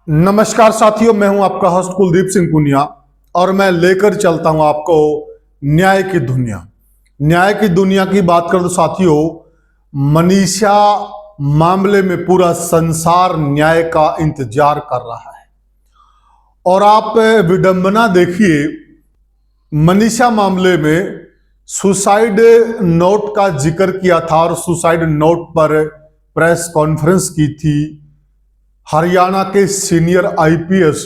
नमस्कार साथियों, मैं हूं आपका होस्ट कुलदीप सिंह पुनिया और मैं लेकर चलता हूं आपको न्याय की दुनिया। न्याय की दुनिया की बात करें तो साथियों, मनीषा मामले में पूरा संसार न्याय का इंतजार कर रहा है। और आप विडंबना देखिए, मनीषा मामले में सुसाइड नोट का जिक्र किया था और सुसाइड नोट पर प्रेस कॉन्फ्रेंस की थी हरियाणा के सीनियर आईपीएस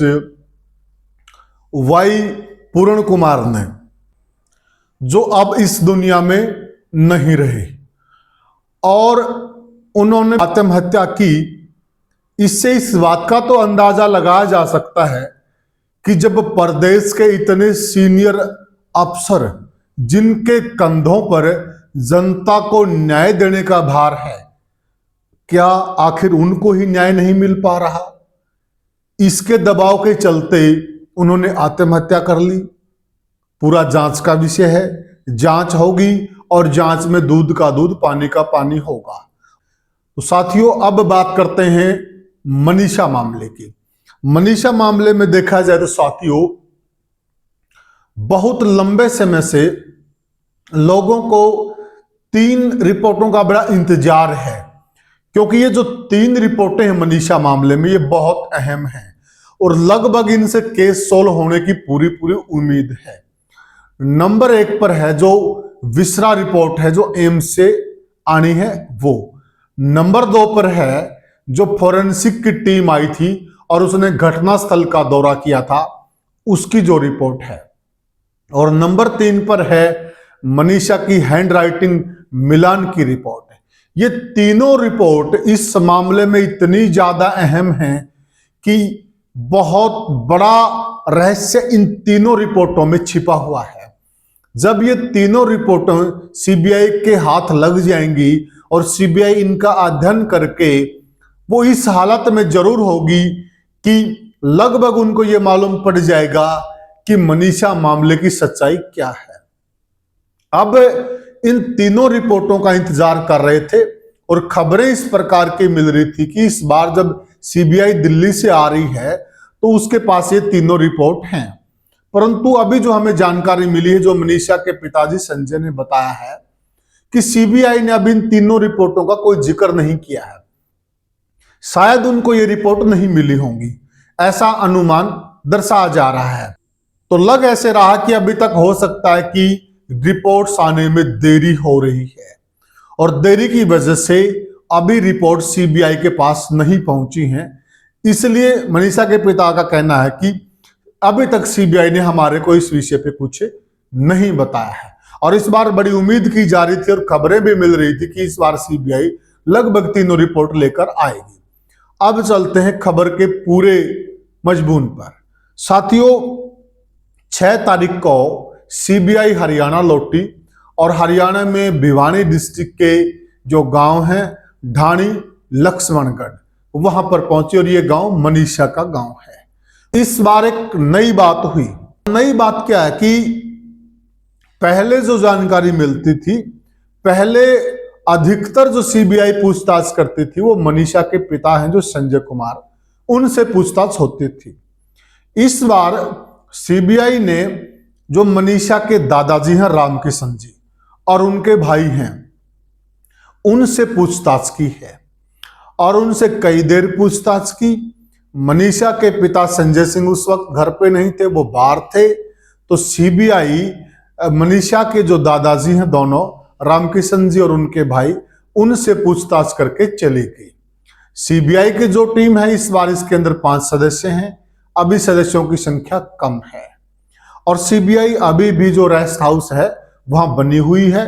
वाई पूर्ण कुमार ने, जो अब इस दुनिया में नहीं रहे और उन्होंने आत्महत्या की। इससे इस बात का तो अंदाजा लगाया जा सकता है कि जब प्रदेश के इतने सीनियर अफसर, जिनके कंधों पर जनता को न्याय देने का भार है, क्या आखिर उनको ही न्याय नहीं मिल पा रहा? इसके दबाव के चलते उन्होंने आत्महत्या कर ली। पूरा जांच का विषय है, जांच होगी और जांच में दूध का दूध पानी का पानी होगा। तो साथियों, अब बात करते हैं मनीषा मामले की। मनीषा मामले में देखा जाए तो साथियों, बहुत लंबे समय से लोगों को 3 रिपोर्टों का बड़ा इंतजार है, क्योंकि ये जो 3 रिपोर्टें हैं मनीषा मामले में, ये बहुत अहम हैं और लगभग इनसे केस सोल्व होने की पूरी उम्मीद है। नंबर 1 पर है जो विश्रा रिपोर्ट है, जो एम्स से आनी है वो। नंबर 2 पर है जो फोरेंसिक की टीम आई थी और उसने घटनास्थल का दौरा किया था, उसकी जो रिपोर्ट है। और नंबर 3 पर है मनीषा की हैंडराइटिंग मिलान की रिपोर्ट। ये तीनों रिपोर्ट इस मामले में इतनी ज्यादा अहम हैं कि बहुत बड़ा रहस्य इन तीनों रिपोर्टों में छिपा हुआ है। जब ये तीनों रिपोर्टें सीबीआई के हाथ लग जाएंगी और सीबीआई इनका अध्ययन करके वो इस हालत में जरूर होगी कि लगभग उनको ये मालूम पड़ जाएगा कि मनीषा मामले की सच्चाई क्या है। अब इन तीनों रिपोर्टों का इंतजार कर रहे थे और खबरें इस प्रकार की मिल रही थी कि इस बार जब सीबीआई दिल्ली से आ रही है तो उसके पास ये तीनों रिपोर्ट हैं। परंतु अभी जो हमें जानकारी मिली है, जो मनीषा के पिताजी संजय ने बताया है, कि सीबीआई ने अभी इन तीनों रिपोर्टों का कोई जिक्र नहीं किया है। शायद उनको ये रिपोर्ट नहीं मिली होंगी, ऐसा अनुमान दर्शाया जा रहा है। तो लग ऐसे रहा कि अभी तक हो सकता है कि रिपोर्ट्स आने में देरी हो रही है और देरी की वजह से अभी रिपोर्ट सीबीआई के पास नहीं पहुंची हैं। इसलिए मनीषा के पिता का कहना है कि अभी तक सीबीआई ने हमारे को इस विषय पे कुछ नहीं बताया है। और इस बार बड़ी उम्मीद की जा रही थी और खबरें भी मिल रही थी कि इस बार सीबीआई लगभग तीनों रिपोर्ट लेकर आएगी। अब चलते हैं खबर के पूरे मजमून पर। साथियों, 6 तारीख को सीबीआई हरियाणा लौटी और हरियाणा में भिवानी डिस्ट्रिक्ट के जो गांव हैं ढाणी, लक्ष्मणगढ़, वहां पर पहुंची और ये गांव मनीषा का गांव है। इस बार एक नई बात हुई। नई बात क्या है कि पहले जो जानकारी मिलती थी, पहले अधिकतर जो सीबीआई पूछताछ करती थी वो मनीषा के पिता हैं जो संजय कुमार, उनसे पूछताछ होती थी। इस बार सीबीआई ने जो मनीषा के दादाजी हैं रामकिशन जी और उनके भाई हैं, उनसे पूछताछ की है और उनसे कई देर पूछताछ की। मनीषा के पिता संजय सिंह उस वक्त घर पे नहीं थे, वो बाहर थे। तो सीबीआई मनीषा के जो दादाजी हैं दोनों, रामकिशन जी और उनके भाई, उनसे पूछताछ करके चली गई। सीबीआई की जो टीम है इस बार, इसके अंदर 5 सदस्य हैं। अभी सदस्यों की संख्या कम है और सीबीआई अभी भी जो रेस्ट हाउस है वहां बनी हुई है।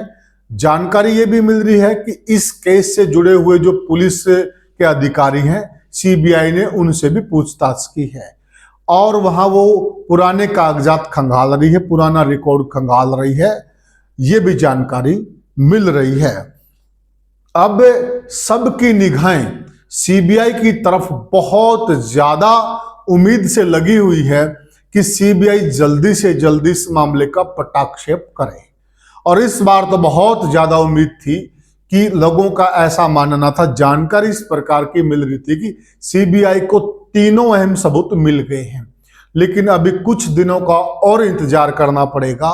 जानकारी ये भी मिल रही है कि इस केस से जुड़े हुए जो पुलिस के अधिकारी हैं, सीबीआई ने उनसे भी पूछताछ की है और वहां वो पुराने कागजात खंगाल रही है, पुराना रिकॉर्ड खंगाल रही है, ये भी जानकारी मिल रही है। अब सबकी निगाहें सीबीआई की तरफ बहुत ज्यादा उम्मीद से लगी हुई है कि सीबीआई जल्दी से जल्दी इस मामले का पटाक्षेप करे। और इस बार तो बहुत ज्यादा उम्मीद थी कि लोगों का ऐसा मानना था, जानकारी इस प्रकार की मिल रही थी कि सीबीआई को तीनों अहम सबूत मिल गए हैं। लेकिन अभी कुछ दिनों का और इंतजार करना पड़ेगा।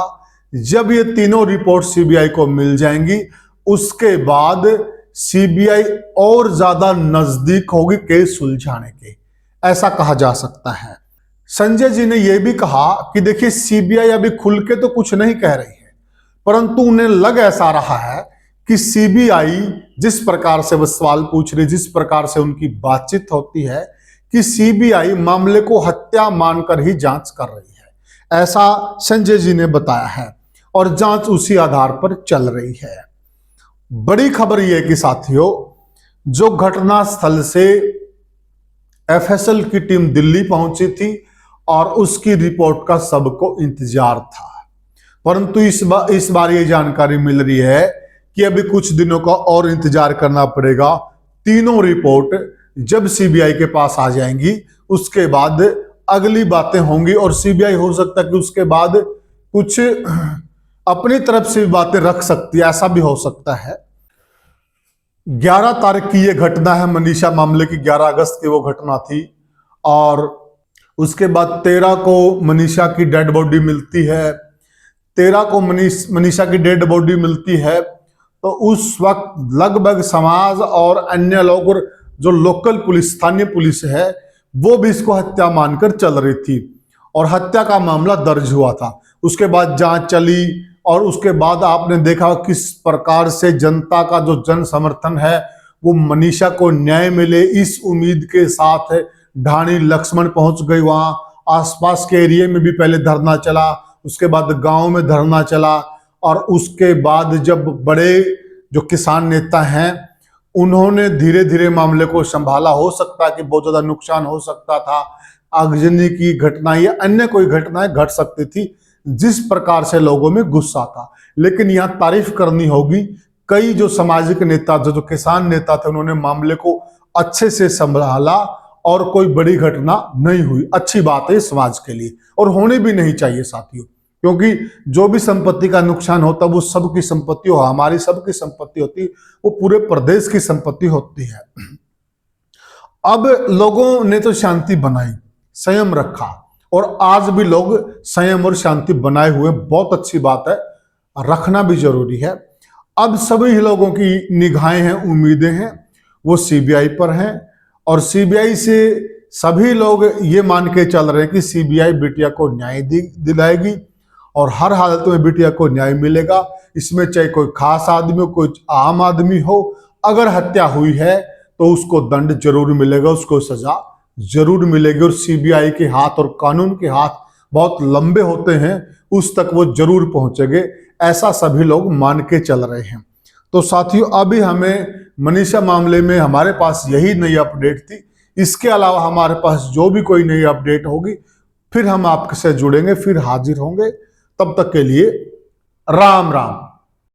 जब ये तीनों रिपोर्ट सीबीआई को मिल जाएंगी, उसके बाद सीबीआई और ज्यादा नजदीक होगी केस सुलझाने के, ऐसा कहा जा सकता है। संजय जी ने यह भी कहा कि देखिए, सीबीआई अभी खुल के तो कुछ नहीं कह रही है, परंतु उन्हें लग ऐसा रहा है कि सीबीआई जिस प्रकार से वो सवाल पूछ रही, जिस प्रकार से उनकी बातचीत होती है, कि सीबीआई मामले को हत्या मानकर ही जांच कर रही है, ऐसा संजय जी ने बताया है और जांच उसी आधार पर चल रही है। बड़ी खबर यह है कि साथियों, जो घटनास्थल से एफएसएल की टीम दिल्ली पहुंची थी और उसकी रिपोर्ट का सबको इंतजार था, परंतु इस बार ये जानकारी मिल रही है कि अभी कुछ दिनों का और इंतजार करना पड़ेगा। तीनों रिपोर्ट जब सीबीआई के पास आ जाएंगी, उसके बाद अगली बातें होंगी और सीबीआई हो सकता है कि उसके बाद कुछ अपनी तरफ से बातें रख सकती है, ऐसा भी हो सकता है। 11 तारीख की यह घटना है, मनीषा मामले की 11 अगस्त की वो घटना थी और उसके बाद 13 को मनीषा की डेड बॉडी मिलती है। 13 को मनीषा की डेड बॉडी मिलती है तो उस वक्त लगभग समाज और अन्य लोग और जो लोकल पुलिस, स्थानीय पुलिस है, वो भी इसको हत्या मानकर चल रही थी और हत्या का मामला दर्ज हुआ था। उसके बाद जांच चली और उसके बाद आपने देखा किस प्रकार से जनता का जो जन समर्थन है वो मनीषा को न्याय मिले इस उम्मीद के साथ ढाणी लक्ष्मण पहुंच गई। वहां आसपास के एरिया में भी पहले धरना चला, उसके बाद गांव में धरना चला और उसके बाद जब बड़े जो किसान नेता हैं उन्होंने धीरे धीरे मामले को संभाला। हो सकता है कि बहुत ज्यादा नुकसान हो सकता था, आगजनी की घटना या अन्य कोई घटनाएं घट सकती थी, जिस प्रकार से लोगों में गुस्सा था। लेकिन यहां तारीफ करनी होगी, कई जो सामाजिक नेता, जो किसान नेता थे, उन्होंने मामले को अच्छे से संभाला और कोई बड़ी घटना नहीं हुई। अच्छी बात है समाज के लिए और होनी भी नहीं चाहिए साथियों, क्योंकि जो भी संपत्ति का नुकसान होता है वो सबकी संपत्ति हो, हमारी सबकी संपत्ति होती, वो पूरे प्रदेश की संपत्ति होती है। अब लोगों ने तो शांति बनाई, संयम रखा और आज भी लोग संयम और शांति बनाए हुए, बहुत अच्छी बात है, रखना भी जरूरी है। अब सभी लोगों की निगाहें हैं, उम्मीदें हैं, वो सीबीआई पर हैं और सीबीआई से सभी लोग ये मान के चल रहे हैं कि सीबीआई बिटिया को न्याय दिलाएगी और हर हालत में बिटिया को न्याय मिलेगा। इसमें चाहे कोई खास आदमी हो, कोई आम आदमी हो, अगर हत्या हुई है तो उसको दंड जरूर मिलेगा, उसको सजा जरूर मिलेगी और सीबीआई के हाथ और कानून के हाथ बहुत लंबे होते हैं, उस तक वो जरूर पहुंचेंगे, ऐसा सभी लोग मान के चल रहे हैं। तो साथियों, अभी हमें मनीषा मामले में हमारे पास यही नई अपडेट थी। इसके अलावा हमारे पास जो भी कोई नई अपडेट होगी फिर हम आपसे जुड़ेंगे, फिर हाजिर होंगे। तब तक के लिए राम राम।